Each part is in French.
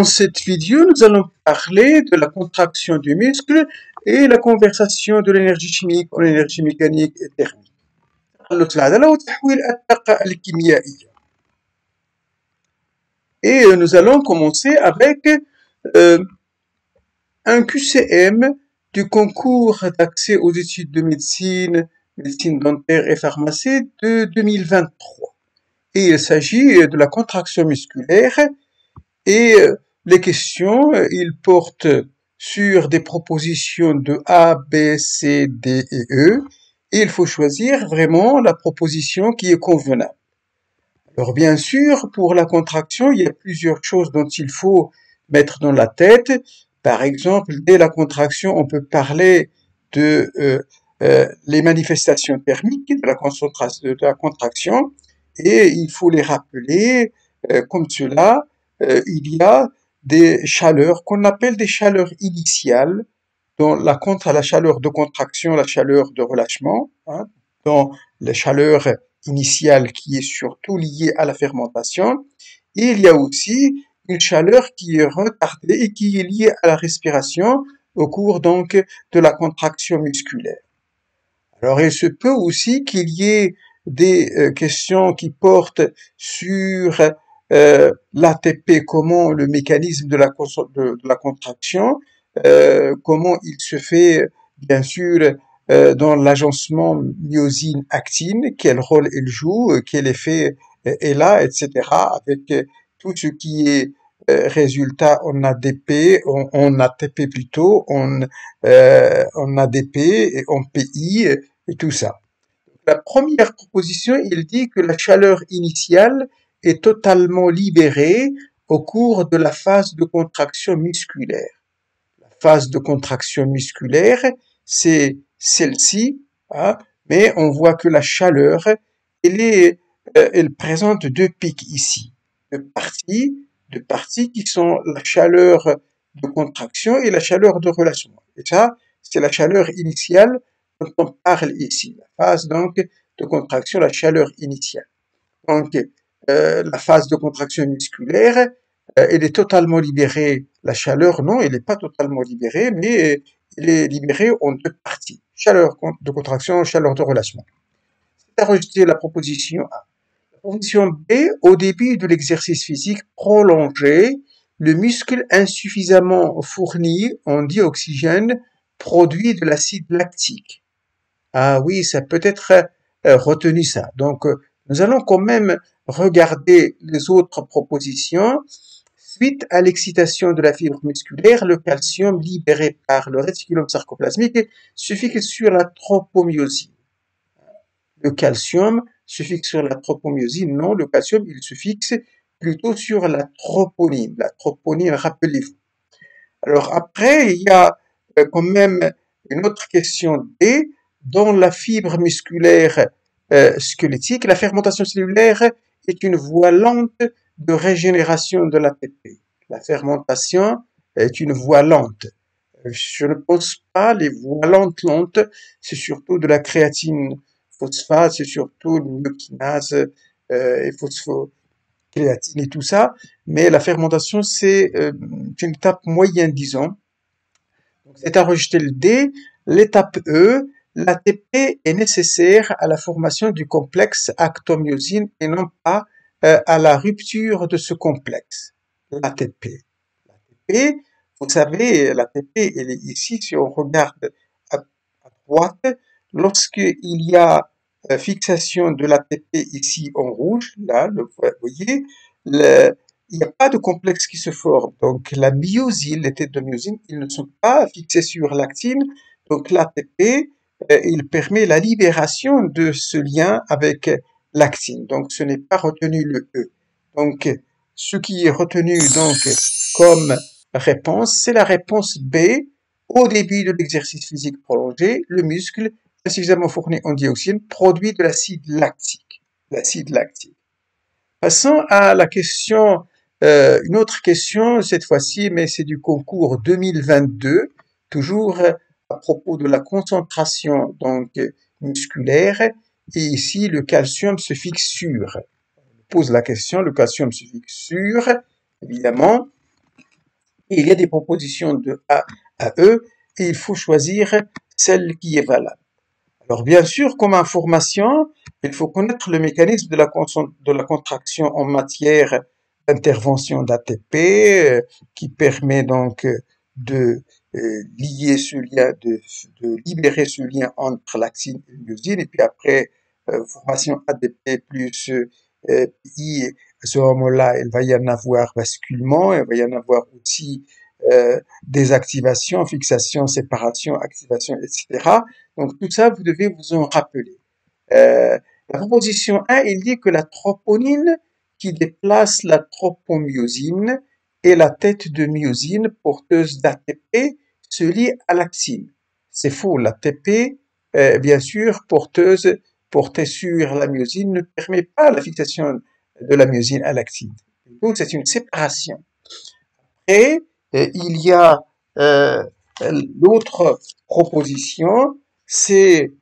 Dans cette vidéo, nous allons parler de la contraction du muscle et la conversion de l'énergie chimique en énergie mécanique et thermique. Et nous allons commencer avec un QCM du concours d'accès aux études de médecine, médecine dentaire et pharmacie de 2023. Et il s'agit de la contraction musculaire et les questions, ils portent sur des propositions de A, B, C, D et E. Et il faut choisir vraiment la proposition qui est convenable. Alors bien sûr, pour la contraction, il y a plusieurs choses dont il faut mettre dans la tête. Par exemple, dès la contraction, on peut parler de les manifestations thermiques de la contraction, et il faut les rappeler comme cela. Il y a des chaleurs qu'on appelle des chaleurs initiales, dans la chaleur de contraction, la chaleur de relâchement, hein, dans la chaleur initiale qui est surtout liée à la fermentation. Et il y a aussi une chaleur qui est retardée et qui est liée à la respiration au cours donc de la contraction musculaire. Alors il se peut aussi qu'il y ait des questions qui portent sur l'ATP, comment le mécanisme de la contraction, comment il se fait bien sûr dans l'agencement myosine-actine, quel rôle il joue, quel effet est là, etc. Avec tout ce qui est résultat en ADP, en ATP plutôt, en ADP et en PI et tout ça. La première proposition, il dit que la chaleur initiale est totalement libérée au cours de la phase de contraction musculaire. La phase de contraction musculaire, c'est celle-ci, hein, mais on voit que la chaleur, elle présente deux pics ici, deux parties qui sont la chaleur de contraction et la chaleur de relâchement. Et ça, c'est la chaleur initiale dont on parle ici, la phase donc de contraction, la chaleur initiale. Donc, la phase de contraction musculaire, elle est totalement libérée. La chaleur, non, elle n'est pas totalement libérée, mais elle est libérée en deux parties. Chaleur de contraction, chaleur de relâchement. C'est à rejeter la proposition A. La proposition B, au début de l'exercice physique prolongé, le muscle insuffisamment fourni en dioxygène produit de l'acide lactique. Ah oui, ça peut être retenu ça. Donc, nous allons quand même regarder les autres propositions. Suite à l'excitation de la fibre musculaire, le calcium libéré par le réticulum sarcoplasmique se fixe sur la tropomyosine. Le calcium se fixe sur la tropomyosine. Non, le calcium, il se fixe plutôt sur la troponine. La troponine, rappelez-vous. Alors après, il y a quand même une autre question D. Dans la fibre musculaire squelettique, la fermentation cellulaire est une voie lente de régénération de l'ATP. La fermentation est une voie lente. Je ne pense pas les voies lentes, c'est surtout de la créatine phosphate, c'est surtout une glucokinase et phosphocréatine et tout ça, mais la fermentation c'est une étape moyenne, disons. Donc, c'est à rejeter le D. L'étape E, l'ATP est nécessaire à la formation du complexe actomyosine et non pas à la rupture de ce complexe. L'ATP. L'ATP, vous savez, l'ATP, elle est ici, si on regarde à droite, lorsqu'il y a fixation de l'ATP ici en rouge, là, vous voyez, il n'y a pas de complexe qui se forme. Donc, la myosine, les têtes de myosine, ils ne sont pas fixés sur l'actine. Donc, l'ATP, il permet la libération de ce lien avec l'actine. Donc, ce n'est pas retenu le E. Donc, ce qui est retenu donc comme réponse, c'est la réponse B. Au début de l'exercice physique prolongé, le muscle insuffisamment fourni en dioxine produit de l'acide lactique. L'acide lactique. Passons à la question, une autre question cette fois-ci, mais c'est du concours 2022, toujours à propos de la concentration donc musculaire. Et ici, le calcium se fixe sur. On pose la question, le calcium se fixe sur, évidemment. Et il y a des propositions de A à E et il faut choisir celle qui est valable. Alors bien sûr, comme information, il faut connaître le mécanisme de la contraction en matière d'intervention d'ATP qui permet donc de lier ce lien, de libérer ce lien entre l'actine et le myosine, et puis après formation ADP plus I, à ce moment-là, il va y en avoir basculement, il va y en avoir aussi désactivation, fixation, séparation, activation, etc. Donc tout ça, vous devez vous en rappeler. La proposition 1, il dit que la troponine qui déplace la tropomyosine et la tête de myosine porteuse d'ATP se lie à l'actine. C'est faux, l'ATP, bien sûr, portée sur la myosine ne permet pas la fixation de la myosine à l'actine. Donc c'est une séparation. Et il y a l'autre proposition, c'est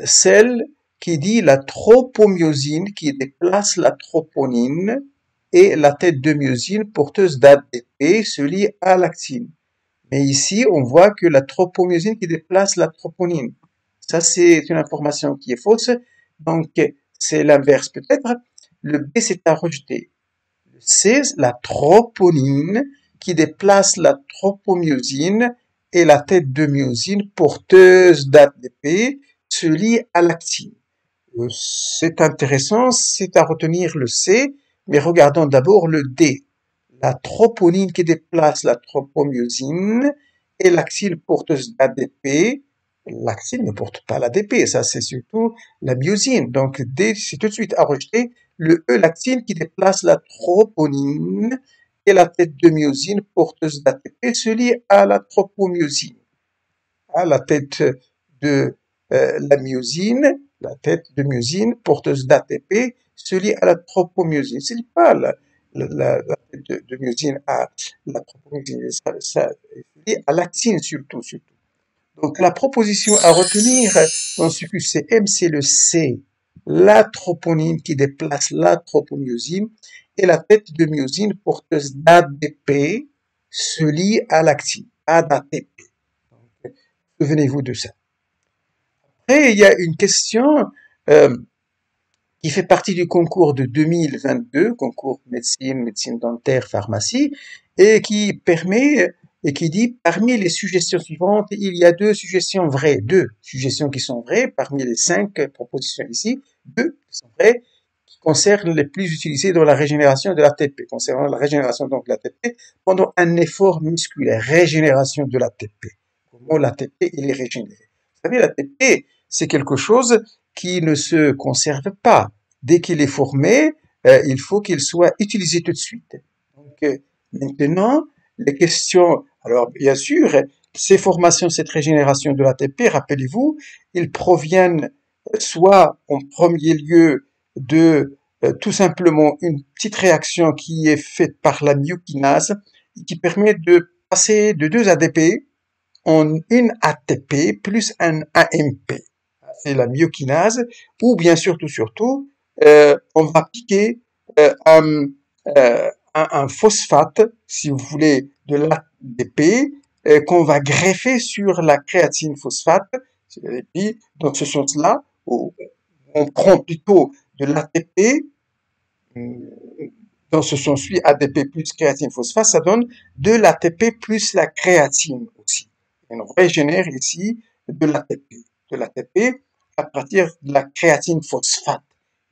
celle qui dit la tropomyosine qui déplace la troponine et la tête de myosine porteuse d'ATP se lie à l'actine. Mais ici, on voit que la tropomyosine qui déplace la troponine. Ça, c'est une information qui est fausse. Donc, c'est l'inverse peut-être. Le B, c'est à rejeter. C'est la troponine qui déplace la tropomyosine et la tête de myosine porteuse d'ATP se lie à l'actine. C'est intéressant, c'est à retenir le C, mais regardons d'abord le D. La troponine qui déplace la tropomyosine et l'actine porteuse d'ADP. L'actine ne porte pas l'ADP, ça c'est surtout la myosine. Donc D, c'est tout de suite à rejeter. Le E, l'actine qui déplace la troponine et la tête de myosine porteuse d'ATP se lie à la tropomyosine. À la tête de la myosine, la tête de myosine porteuse d'ATP se lie à la tropomyosine. Ce n'est pas la tête de myosine à la tropomyosine, ça se lie à l'actine surtout. Donc la proposition à retenir dans ce QCM, c'est le C. La troponine qui déplace la tropomyosine et la tête de myosine porteuse d'ADP se lie à l'actine, ADP. Souvenez-vous de ça. Après, il y a une question qui fait partie du concours de 2022, concours médecine dentaire, pharmacie, et qui permet et qui dit parmi les suggestions suivantes, il y a deux suggestions qui sont vraies parmi les 5 propositions ici, 2 qui sont vraies, qui concernent les plus utilisées dans la régénération de l'ATP, concernant la régénération donc de l'ATP pendant un effort musculaire, régénération de l'ATP. Comment l'ATP il est régénéré. Vous savez, l'ATP, c'est quelque chose qui ne se conserve pas. Dès qu'il est formé, il faut qu'il soit utilisé tout de suite. Donc, maintenant, les questions, alors bien sûr, ces formations, cette régénération de l'ATP, rappelez-vous, ils proviennent soit en premier lieu de tout simplement une petite réaction qui est faite par la myokinase, qui permet de passer de 2 ADP en une ATP plus un AMP. C'est la myokinase, ou bien surtout, on va appliquer un phosphate, si vous voulez, de l'ATP, qu'on va greffer sur la créatine phosphate. Et puis, dans ce sens-là, on prend plutôt de l'ATP, dans ce sens-ci, ADP plus créatine phosphate, ça donne de l'ATP plus la créatine aussi. Et on régénère ici de l'ATP à partir de la créatine phosphate,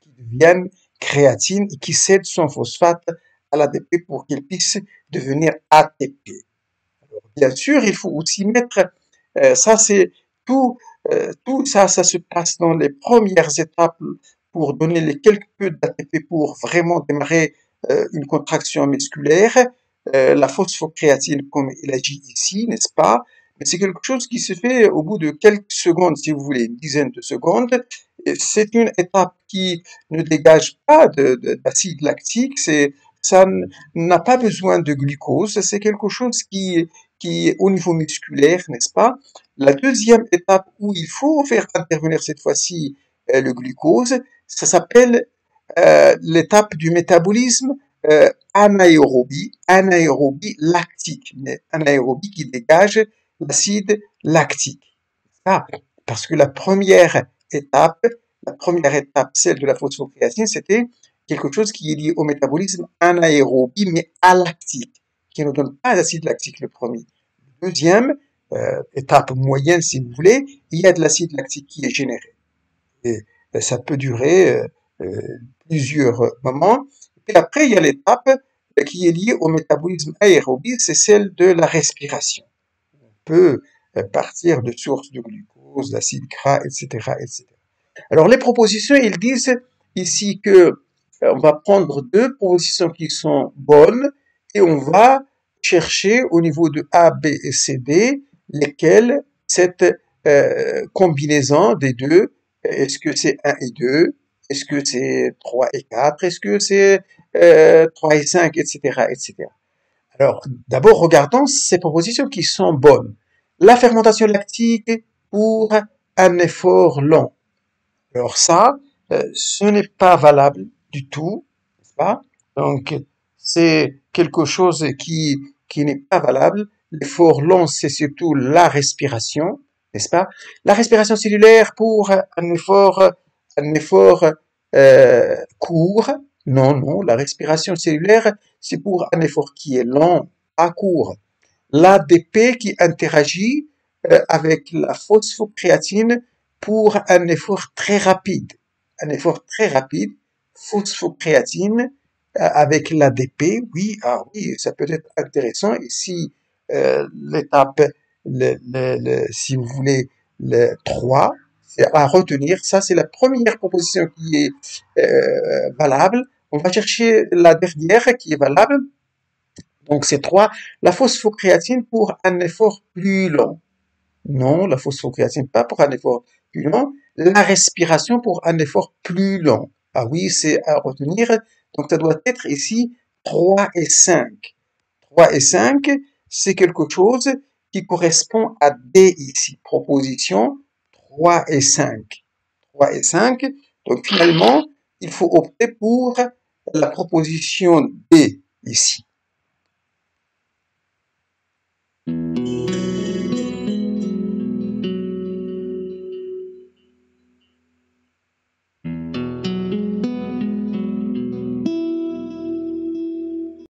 qui devient créatine et qui cède son phosphate à l'ADP pour qu'il puisse devenir ATP. Alors, bien sûr, il faut aussi mettre, ça c'est tout ça se passe dans les premières étapes pour donner les quelques peu d'ATP pour vraiment démarrer une contraction musculaire, la phosphocréatine comme il agit ici, n'est-ce pas? Mais c'est quelque chose qui se fait au bout de quelques secondes, si vous voulez, une dizaine de secondes. C'est une étape qui ne dégage pas d'acide lactique, ça n'a pas besoin de glucose, c'est quelque chose qui est au niveau musculaire, n'est-ce pas? La deuxième étape où il faut faire intervenir cette fois-ci le glucose, ça s'appelle l'étape du métabolisme anaérobie lactique, mais anaérobie qui dégage l'acide lactique. Ah, parce que la première étape, celle de la phosphocréatine, c'était quelque chose qui est lié au métabolisme anaérobie, mais alactique, qui ne donne pas d'acide lactique le premier. Deuxième étape moyenne, si vous voulez, il y a de l'acide lactique qui est généré. Et ça peut durer plusieurs moments. Et après, il y a l'étape qui est liée au métabolisme aérobie, c'est celle de la respiration. On peut partir de sources de glucose, d'acide gras, etc., etc. Alors, les propositions, ils disent ici que on va prendre deux propositions qui sont bonnes et on va chercher au niveau de A, B et C, D, lesquelles cette combinaison des deux, est-ce que c'est 1 et 2, est-ce que c'est 3 et 4, est-ce que c'est 3 et 5, etc., etc. Alors, d'abord, regardons ces propositions qui sont bonnes. La fermentation lactique pour un effort long. Alors ça, ce n'est pas valable du tout, n'est-ce pas? Donc, c'est quelque chose qui n'est pas valable. L'effort long, c'est surtout la respiration, n'est-ce pas? La respiration cellulaire pour un effort court. Non, non, la respiration cellulaire, c'est pour un effort qui est lent, pas court. L'ADP qui interagit avec la phosphocréatine pour un effort très rapide. Un effort très rapide, phosphocréatine avec l'ADP, oui, ah oui, ça peut être intéressant. Ici, l'étape, si vous voulez, le 3, c'est à retenir. Ça, c'est la première proposition qui est valable. On va chercher la dernière qui est valable. Donc, c'est 3. La phosphocréatine pour un effort plus long. Non, la phosphocréatine pas pour un effort plus long. La respiration pour un effort plus long. Ah oui, c'est à retenir. Donc, ça doit être ici 3 et 5. 3 et 5, c'est quelque chose qui correspond à D ici. Proposition 3 et 5. 3 et 5. Donc, finalement, il faut opter pour la proposition D ici.